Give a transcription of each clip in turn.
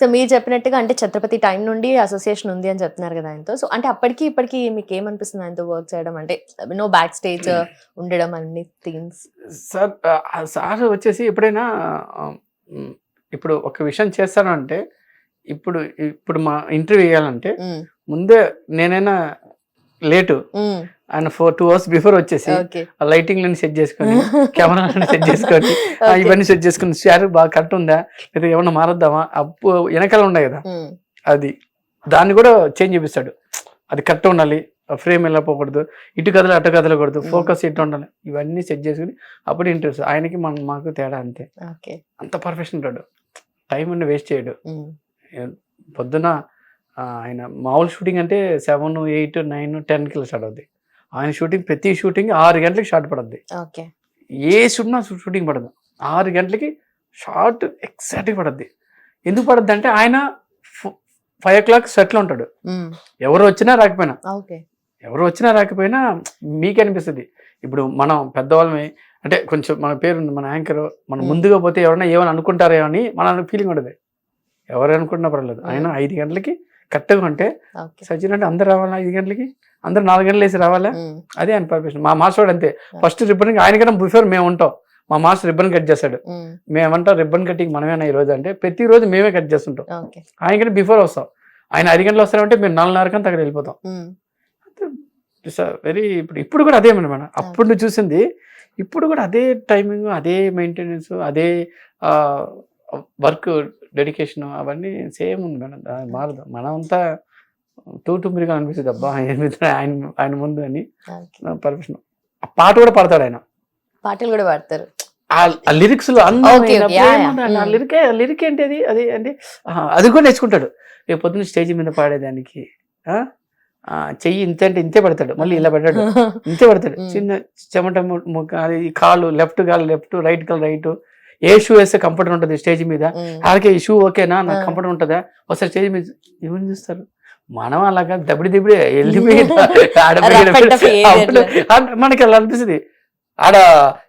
So మీరు చెప్పినట్టుగా అంటే ఛత్రపతి టైం నుండి అసోసియేషన్ ఉంది అని చెప్తున్నారు కదా ఆయనతో. సో అంటే అప్పటికి ఇప్పటికి మీకు ఏమనిపిస్తుంది ఆయనతో వర్క్ చేయడం అంటే బ్యాక్ స్టేజ్ ఉండడం అన్ని థీమ్స్? సార్ సార్ వచ్చేసి ఎప్పుడైనా ఇప్పుడు ఒక విషయం చేస్తాను అంటే ఇప్పుడు ఇప్పుడు మా ఇంటర్వ్యూ వేయాలంటే ముందే నేనైనా లేటు ఆయన 2 hours బిఫోర్ వచ్చేసి ఆ లైటింగ్ లని సెట్ చేసుకొని కెమెరా సెట్ చేసుకొని ఇవన్నీ సెట్ చేసుకుని సార్ బాగా కరెక్ట్ ఉందా లేదా ఏమన్నా మారద్దామా అప్పు వెనకాల ఉన్నాయి కదా అది దాన్ని కూడా చేంజ్ చేపిస్తాడు. అది కరెక్ట్ ఉండాలి, ఫ్రేమ్ ఎలా పోకూడదు, ఇటు కదలు అటు కదలకూడదు, ఫోకస్ ఇటు ఉండాలి, ఇవన్నీ సెట్ చేసుకుని అప్పుడు ఇంట్రెస్ట్. ఆయనకి మాకు తేడా అంతే. అంత పర్ఫెక్షన్ ఉంటాడు, టైం అన్ని వేస్ట్ చేయడు. పొద్దున ఆయన మామూలు షూటింగ్ అంటే 7, 8, 9, 10కి స్టార్ట్ అవుద్ది. ఆయన షూటింగ్ ప్రతి షూటింగ్ 6 గంటలకి షార్ట్ పడుద్ది. ఏ షూటింగ్ పడదు, 6 గంటలకి షార్ట్ ఎగ్జాక్ట్గా పడుద్ది. ఎందుకు పడుద్ది అంటే ఆయన 5 o'clock సెట్లో ఉంటాడు. ఎవరు వచ్చినా రాకపోయినా మీకే అనిపిస్తుంది. ఇప్పుడు మనం పెద్దవాళ్ళమే అంటే కొంచెం మన పేరు మన యాంకర్ మనం ముందుగా పోతే ఎవరైనా ఏమైనా అనుకుంటారేమో అని మన ఫీలింగ్ ఉండదు. ఎవరు అనుకుంటున్నా పర్లేదు. ఆయన 5 గంటలకి కరెక్ట్గా ఉంటే సచిన్ అంటే అందరు రావాలా, 5 గంటలకి అందరు 4 గంటలు వేసి రావాలా, అదే ఆయన పర్ఫెక్షన్. మా మాస్టర్ అంతే, ఫస్ట్ రిబ్బన్ ఆయనకన్నా బిఫోర్ మేము ఉంటాం. మా మాస్టర్ రిబ్బన్ కట్ చేస్తాడు, మేమంటాం రిబ్బన్ కటింగ్ మనమేనా ఈ రోజు అంటే ప్రతిరోజు మేమే కట్ చేస్తుంటాం. ఆయనకంటే బిఫోర్ వస్తాం. ఆయన 5 గంటలు వస్తారంటే మేము 4:30 అక్కడ వెళ్ళిపోతాం. వెరీ ఇప్పుడు కూడా అదే మేడం, అప్పుడు చూసింది ఇప్పుడు కూడా అదే టైమింగ్, అదే మెయింటెనెన్స్, అదే వర్క్ డెడికేషన్ అవన్నీ సేమ్ ఉంది మేడం, మారదు. మనమంతా టూమిరిగా అనిపిస్తుంది అబ్బా ఆయన ముందు అని. పర్ఫెక్షన్. ఆ పాట కూడా పాడతాడు ఆయన, పాటలు కూడా పాడతారు. ఆ లిరిక్స్ లో లిరిక్ ఏంటి అది అంటే అది కూడా నేర్చుకుంటాడు. రేపు పొద్దున్న స్టేజ్ మీద పాడేదానికి చెయ్యి ఇంత అంటే ఇంతే పడతాడు, మళ్ళీ ఇలా పడ్డాడు ఇంతే పడతాడు. చిన్న చెమట కాలు లెఫ్ట్ రైట్ కాలు రైట్, ఏ షూ వేస్తే కంఫర్ట్ ఉంటుంది స్టేజ్ మీద, అలాగే ఈ షూ ఓకేనా నాకు కంఫర్ట్ ఉంటుందా, ఒకసారి స్టేజ్ మీద ఏమని చూస్తారు. మనం అలాగా దబ్బిడి వెళ్ళిపోయి మనకి అలా అనిపిస్తుంది. ఆడ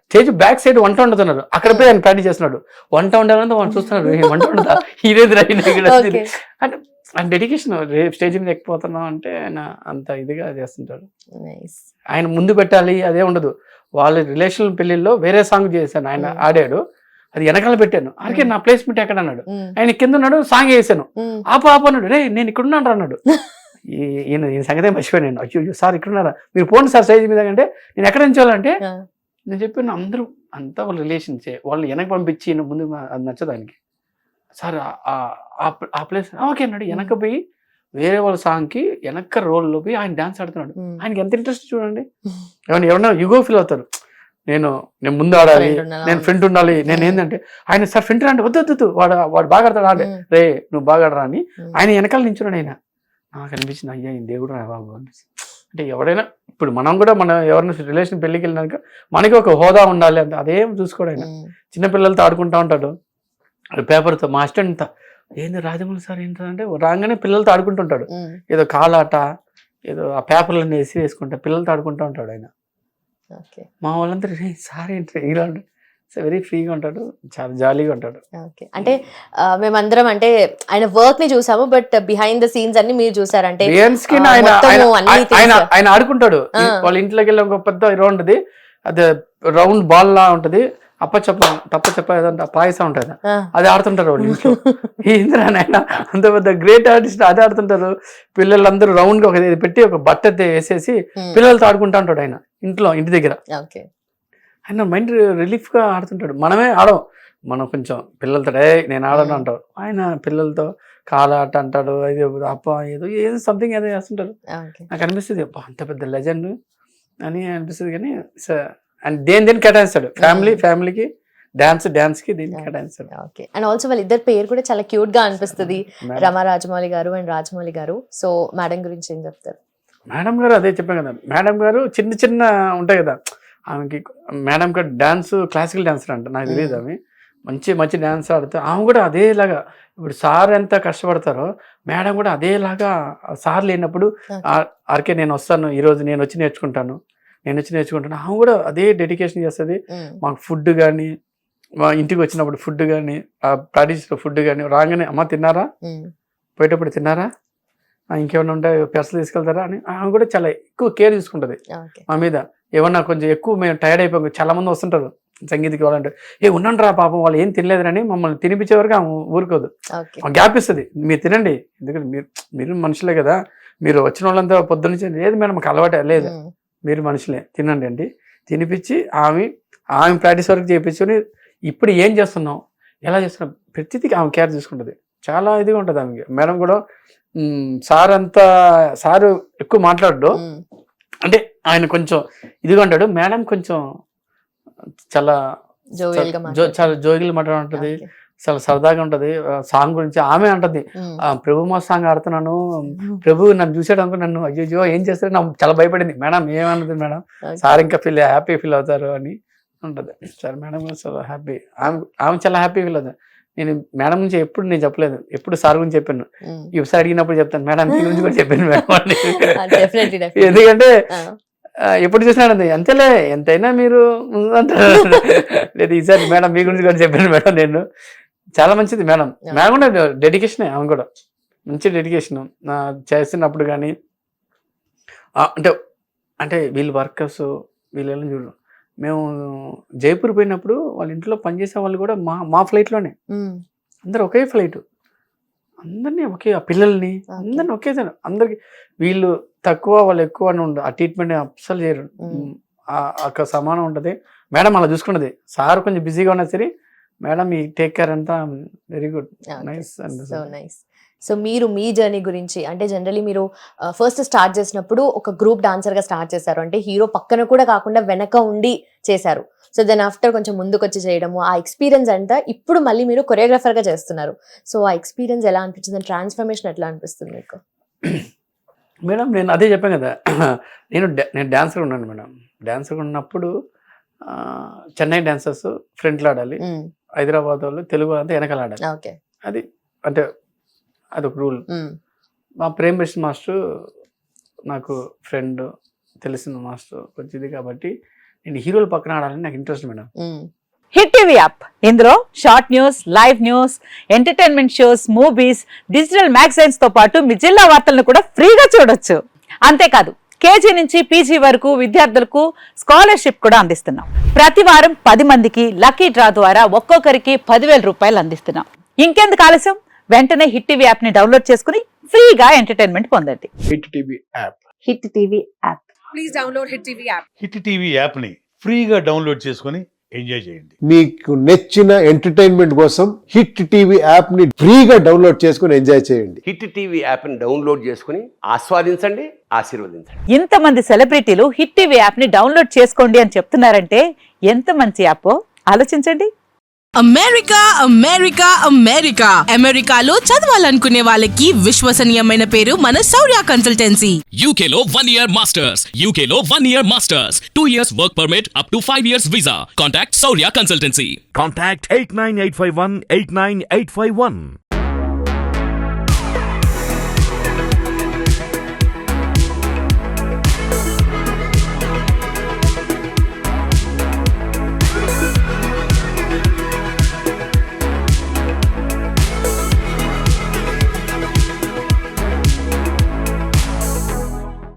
స్టేజ్ బ్యాక్ సైడ్ వంట వండుతున్నారు, అక్కడ పోయి ఆయన ప్రాక్టీస్ చేస్తున్నాడు. వంట వండాలంటే వాళ్ళు చూస్తున్నారు, వంట వండుతా ఇదేది అంటే ఆయన డెడికేషన్. రేపు స్టేజ్ మీద ఎక్కిపోతున్నాం అంటే ఆయన అంత ఇదిగా చేస్తుంటాడు. ఆయన ముందు పెట్టాలి అదే ఉండదు. వాళ్ళ రిలేషన్ పెళ్లిలో వేరే సాంగ్ చేశాను, ఆయన ఆడాడు, అది వెనకాల పెట్టాను. అలాగే నా ప్లేస్మెంట్ ఎక్కడ అన్నాడు, ఆయన కింద ఉన్నాడు, సాంగ్ వేసాను, ఆపు అన్నాడు. రే నేను ఇక్కడ ఉన్నాను అన్నాడు. ఈయన సంగతే మర్చిపోయాను. అయ్యో సార్ ఇక్కడున్నారా, మీరు పోండి సార్ స్టేజ్ మీద అంటే నేను ఎక్కడ నుంచోవాలంటే నేను చెప్పాను. అందరూ అంతా వాళ్ళ రిలేషన్స్, వాళ్ళు వెనక పంపించి ముందు అది నచ్చదు ఆయనకి. సార్ ఆ ప్లేస్ ఓకే అన్నాడు. వెనక పోయి వేరే వాళ్ళ సాంగ్కి వెనక రోల్లో పోయి ఆయన డాన్స్ ఆడుతున్నాడు. ఆయనకి ఎంత ఇంట్రెస్ట్ చూడండి. ఎవరన్నా యుగో ఫీల్ అవుతారు, నేను ముందు ఆడాలి, నేను ఫ్రంట్ ఉండాలి, నేను ఏంటంటే ఆయన సార్ ఫ్రంట్ అంటే వద్దు వాడు బాగా ఆడతాడు ఆడే, రే నువ్వు బాగా ఆడరా అని ఆయన వెనకాల నించున్నాడు. ఆయన నాకు అనిపించింది అయ్యా ఈ దేవుడు రా బాబు అనిపిస్తుంది. అంటే ఎవరైనా ఇప్పుడు మనం కూడా మనం ఎవరైనా రిలేషన్ పెళ్ళికి వెళ్ళినాక మనకి ఒక హోదా ఉండాలి అంటే అదేం చూసుకోడు ఆయన. చిన్నపిల్లలతో ఆడుకుంటా ఉంటాడు పేపర్తో. మా అసిస్టెంట్ ఏంది రాజమౌళి సార్ ఏంటంటే రాగానే పిల్లలతో ఆడుకుంటుంటాడు, ఏదో కాలాట ఏదో ఆ పేపర్లన్నీ వేసుకుంటా పిల్లలతో ఆడుకుంటూ ఉంటాడు ఆయన. మా వాళ్ళందరూ సార్ ఏంటి ఇలా వెరీ ఫ్రీగా ఉంటాడు, చాలా జాలీగా ఉంటాడు. అంటే మేమందరం అంటే ఆయన వర్క్ ని చూసాము, బట్ బిహైండ్ ద సీన్స్ అన్ని మీరు చూసారంటే ఆయన ఆడుకుంటాడు. వాళ్ళ ఇంట్లోకి వెళ్ళి ఒక పెద్ద రౌండ్ ఉంది, అది రౌండ్ బాల్ లా ఉంటది, తప్ప ఏదంటే పాయసం ఉంటుంది, అది ఆడుతుంటారు వాళ్ళు ఇంట్లో. ఇంద్రాయన అంత పెద్ద గ్రేట్ ఆర్టిస్ట్, అది ఆడుతుంటారు. పిల్లలందరూ రౌండ్ గా ఒక పెట్టి ఒక బట్ట వేసేసి పిల్లలతో ఆడుకుంటా ఉంటాడు ఆయన ఇంటి దగ్గర. ఆయన మైండ్ రిలీఫ్ గా ఆడుతుంటాడు. మనమే ఆడం, మనం కొంచెం పిల్లలతో నేను ఆడను అంటాడు, ఆయన పిల్లలతో కాలాట అంటాడు, అది ఏదో సంథింగ్ ఏదో చేస్తుంటారు. నాకు అనిపిస్తుంది అంత పెద్ద లెజెండ్ అని అనిపిస్తుంది. కానీ అండ్ దేని కేటాయిస్తాడు, ఫ్యామిలీకి డాన్స్ కి దీనికి కేటాయిస్తాడు. అండ్ ఆల్సో వాళ్ళ ఇద్దరు పేరు కూడా చాలా క్యూట్ గా అనిపిస్తుంది, రమా రాజమౌళి గారు అండ్ రాజమౌళి గారు. సో మేడం గురించి ఏం చెప్తారు? మేడం గారు అదే చెప్పాను కదా, మేడం గారు చిన్న ఉంటాయి కదా ఆమెకి. మేడం గారు డాన్స్ క్లాసికల్ డాన్సర్ అంట, నాకు తెలియదు. ఆమె మంచి డాన్స్ ఆడితే ఆమె కూడా అదేలాగా ఇప్పుడు సార్ ఎంత కష్టపడతారో మేడం కూడా అదేలాగా. సార్ లేనప్పుడు ఆర్కే నేను వస్తాను, ఈరోజు నేను వచ్చి నేర్చుకుంటాను. ఆమె కూడా అదే డెడికేషన్ చేస్తుంది. మాకు ఫుడ్ కానీ మా ఇంటికి వచ్చినప్పుడు ఫుడ్ కానీ ప్రాక్టీస్ ఫుడ్ కానీ రాగానే అమ్మ తిన్నారా, పోయేటప్పుడు తిన్నారా, ఇంకేమైనా ఉంటే పెసలు తీసుకెళ్తారా అని ఆమె కూడా చాలా ఎక్కువ కేర్ తీసుకుంటుంది మా మీద. ఏమన్నా కొంచెం ఎక్కువ మేము టైర్డ్ అయిపోయి చాలా మంది వస్తుంటారు సంగీతకి వాళ్ళంటే ఉండండి రా పాపం వాళ్ళు ఏం తినలేదని మమ్మల్ని తినిపించే వరకు ఆమె ఊరుకోదు, గ్యాప్ ఇస్తుంది. మీరు తినండి, ఎందుకంటే మీరు మనుషులే కదా, మీరు వచ్చిన వాళ్ళంతా పొద్దున్నుంచి లేదు మేడం మాకు అలవాటే లేదు, మీరు మనుషులే తినండి అండి తినిపించి ఆమె ప్రాక్టీస్ వరకు చేయించుకొని ఇప్పుడు ఏం చేస్తున్నాం ఎలా చేస్తున్నాం ప్రతిదీ ఆమె కేర్ తీసుకుంటుంది. చాలా ఇదిగా ఉంటుంది ఆమెకి. మేడం కూడా సారు ఎక్కువ మాట్లాడు, అంటే ఆయన కొంచెం ఇదిగా ఉంటాడు, మేడం కొంచెం చాలా జోగిలు మాట్లాడుతుంది, చాలా సరదాగా ఉంటది. సాంగ్ గురించి ఆమె అంటది, ప్రభు మా సాంగ్ ఆడుతున్నాను, ప్రభు నన్ను చూసాడు అనుకో నన్ను అయ్యో ఏం చేస్తారు నాకు చాలా భయపడింది. మేడం ఏమన్నది మేడం, సార్ ఇంకా హ్యాపీ ఫీల్ అవుతారు అని ఉంటది. సార్ మేడం చాలా హ్యాపీ, ఆమె చాలా హ్యాపీ ఫీల్ అవుతుంది. నేను మేడం గురించి ఎప్పుడు నేను చెప్పలేదు, ఎప్పుడు సార్ గురించి చెప్పాను, ఇవసారి అడిగినప్పుడు చెప్తాను మేడం మీ గురించి కూడా చెప్పాను మేడం. ఎందుకంటే ఎప్పుడు చూసినాడు అంతేలే ఎంతైనా మీరు లేదు ఈసారి మేడం మీ గురించి కూడా చెప్పాను మేడం నేను. చాలా మంచిది మేడం. మేడం కూడా డెడికేషన్, ఆమె కూడా మంచి డెడికేషన్ చేస్తున్నప్పుడు కానీ అంటే వీళ్ళు వర్కర్స్ వీళ్ళని చూడడం. మేము జైపూర్ పోయినప్పుడు వాళ్ళ ఇంట్లో పనిచేసే వాళ్ళు కూడా మా ఫ్లైట్లోనే అందరు ఒకే ఫ్లైట్, అందరినీ ఒకే ఆ పిల్లల్ని అందరినీ ఒకే అందరికి వీళ్ళు తక్కువ వాళ్ళు ఎక్కువ అని ఉండదు. ఆ ట్రీట్మెంట్ అస్సలు చేయరు, అక్కడ సమానం ఉంటుంది. మేడం అలా చూసుకున్నది. సార్ కొంచెం బిజీగా ఉన్నా సరే మేడం ఈ టేక్ కేర్ అంతా very good, nice. So nice. So మీరు మీ జర్నీ గురించి అంటే జనరలీ మీరు ఫస్ట్ స్టార్ట్ చేసినప్పుడు ఒక గ్రూప్ డాన్సర్గా స్టార్ట్ చేశారు, అంటే హీరో పక్కన కూడా కాకుండా వెనక ఉండి చేశారు. సో దెన్ ఆఫ్టర్ కొంచెం ముందుకు వచ్చి చేయడము, ఆ ఎక్స్పీరియన్స్ అంతా ఇప్పుడు మళ్ళీ మీరు కొరియోగ్రాఫర్గా చేస్తున్నారు. సో ఆ ఎక్స్పీరియన్స్ ఎలా అనిపించింది, ట్రాన్స్ఫర్మేషన్ ఎట్లా అనిపిస్తుంది మీకు? మేడం నేను అదే చెప్పాను కదా, నేను డాన్సర్ ఉన్నాను మేడం. డాన్సర్ ఉన్నప్పుడు చెన్నై డాన్సర్స్ ఫ్రంట్లో ఆడాలి, హైదరాబాద్ వాళ్ళు తెలుగు అంతా వెనకాల ఆడాలి. అది అంటే అదొక రూల్. మా ప్రేమ్ బెస్ట్ మాస్టర్ నాకు ఫ్రెండ్, తెలిసిన మాస్టర్ కొంచెం ఇది కాబట్టి నేను హీరోల పక్కన ఆడాలని నాకు interest madam. Hit TV app, ఇందులో short news, live news, entertainment shows, movies, digital magazines తో పాటు మీ జిల్లా వార్తలను కూడా ఫ్రీగా చూడొచ్చు. అంతేకాదు కేజీ నుంచి పీజీ వరకు విద్యార్థులకు స్కాలర్షిప్ కూడా అందిస్తున్నాం. ప్రతి వారం 10 మందికి లక్కీ డ్రా ద్వారా ఒక్కొక్కరికి 10,000 రూపాయలు అందిస్తున్నాం. ఇంకెందుకు ఆలస్యం, వెంటనే హిట్ టీవీ యాప్ ని డౌన్లోడ్ చేసుకుని ఫ్రీగా ఎంటర్టైన్మెంట్ పొందండి. Hit TV app, hit TV app, please download hit TV app. Hit TV app ని ఫ్రీగా డౌన్లోడ్ చేసుకుని ఎంజాయ్ చేయండి. మీకు నచ్చిన ఎంటర్టైన్మెంట్ కోసం హిట్ టీవీ యాప్ ని ఫ్రీగా డౌన్లోడ్ చేసుకుని ఎంజాయ్ చేయండి. హిట్ టీవీ యాప్ ని డౌన్లోడ్ చేసుకుని ఆస్వాదించండి, ఆశీర్వదించండి. ఇంతమంది సెలబ్రిటీలు హిట్ టీవీ యాప్ ని డౌన్లోడ్ చేసుకోండి అని చెప్తున్నారంటే ఎంత మంచి యాప్ ఆలోచించండి. అమెరికా అమెరికా అమెరికా అమెరికాలో చదవాలనుకునే వాళ్ళకి విశ్వసనీయమైన పేరు మన శౌర్య కన్సల్టెన్సీ. UK లో 1 year masters, UK లో 1 year masters, 2 years work permit up to 5 years visa. Contact Saurya Consultancy. Contact 89851 89851.